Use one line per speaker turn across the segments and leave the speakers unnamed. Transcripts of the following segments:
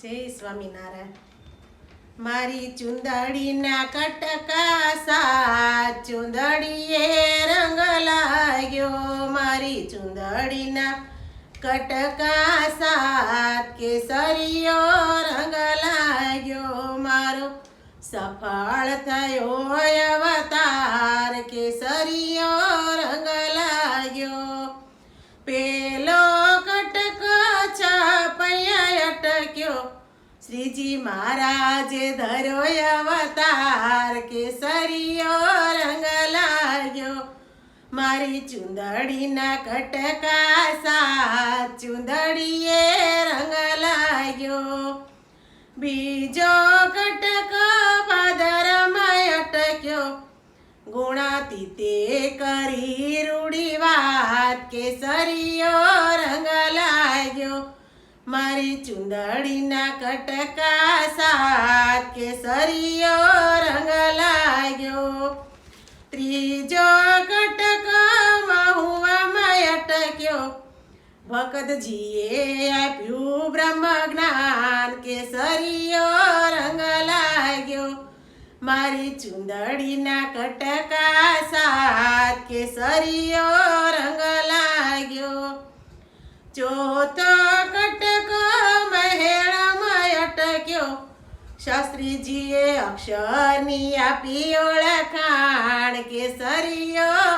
જય સ્વામિનારાયણ. મારી ચુંદડીના કટકા સાત ચુંદડીએ રંગ લાગ્યો. મારી ચુંદડીના કટકા સાત કેસરીયો રંગ લાગ્યો. મારો સફળ થયો અવતાર કેસરીયો રંગ લાગ્યો. પેલો કટકો છપૈયા અટક્યો શ્રીજી મહારાજે ધર્યો અવતાર કેસરીયો રંગ લાગ્યો. મારી ચુંદડીના કટકા સાત ચુંદડીએ રંગ લાગ્યો. બીજો કટકો ભાદરમાં અટક્યો ગુણાતીતે કરી રૂડી વાત કેસરીયો રંગ લાગ્યો. મારી ચુંદડીના કટકા સાત કેસરીયો રંગ લાગ્યો. ત્રીજો કટકો મહુવામાં અટક્યો ભક્તજીએ આપ્યું બ્રહ્મ જ્ઞાન કેસરીયો રંગ લાગ્યો. મારી ચુંદડીના કટકા સાત કેસરીયો રંગ લાગ્યો. ચોથો કટકો મહેળમાં અટક્યો શાસ્ત્રીજીએ અક્ષરની આપી ઓળખાણ કેસરીયો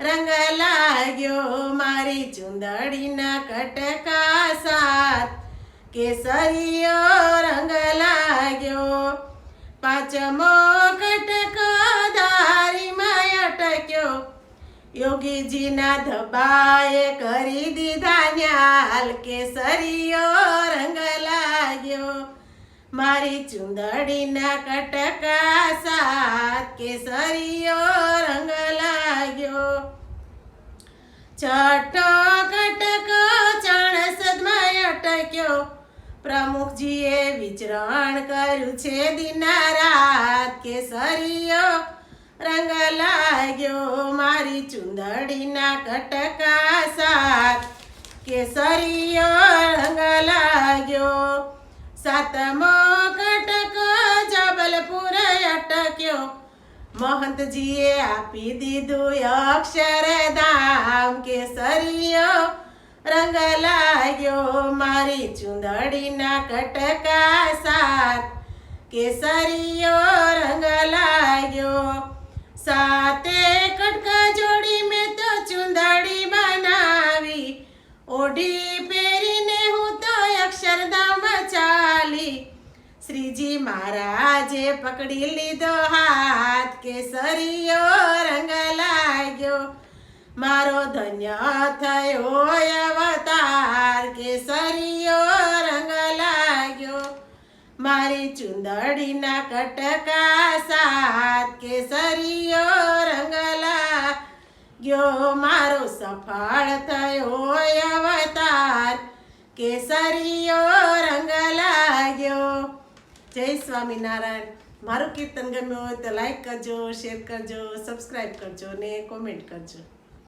રંગ લાગ્યો. મારી ચુંદડીના કટકા સાત કેસરીયો રંગ લાગ્યો. પાંચમો કટકો ધારીમાં અટક્યો યોગીજીના ધબાએ કરી દીધા ન્યાલ કેસરીયો રંગ લાગ્યો. મારી ચુંદડીના કટકા સાત કેસરીયો રંગ લાગ્યો. છઠ્ઠો કટકો ચણસદમાં અટક્યો પ્રમુખજીએ વિચરણ કર્યું છે દિના રાત કેસરીયો રંગ લાગ્યો. મારી ચુંદડીના કટકા સાત કેસરીયો રંગ લાગ્યો. સાતમો કટકો જબલપુર અટક્યો મહંતજીએ આપી દીધું અક્ષરધામ કેસરીયો રંગ લાગ્યો. મારી ચુંદડીના કટકા સાત કેસરીયો રંગ લાગ્યો. સાતે કટકા જોડી મેં તો ચુંદડી બનાવી ઓઢી પહેરીને હું તો અક્ષરધામ ચાલી. શ્રીજી મહારાજે પકડી લીધો હાથ કેસરીયો રંગ લાગ્યો. મારો ધન્ય થયો અવતાર કેસરીયો રંગ લાગ્યો. મારી ચુંદડીના કટકા સાત કેસરીયો રંગ લાગ્યો. મારો સફળ થયો અવતાર કેસરીયો રંગ લાગ્યો. જય સ્વામિનારાયણ. મારું કીર્તન ગમ્યું હોય તો લાઈક કરજો, શેર કરજો, સબસ્ક્રાઈબ કરજો ને કોમેન્ટ કરજો.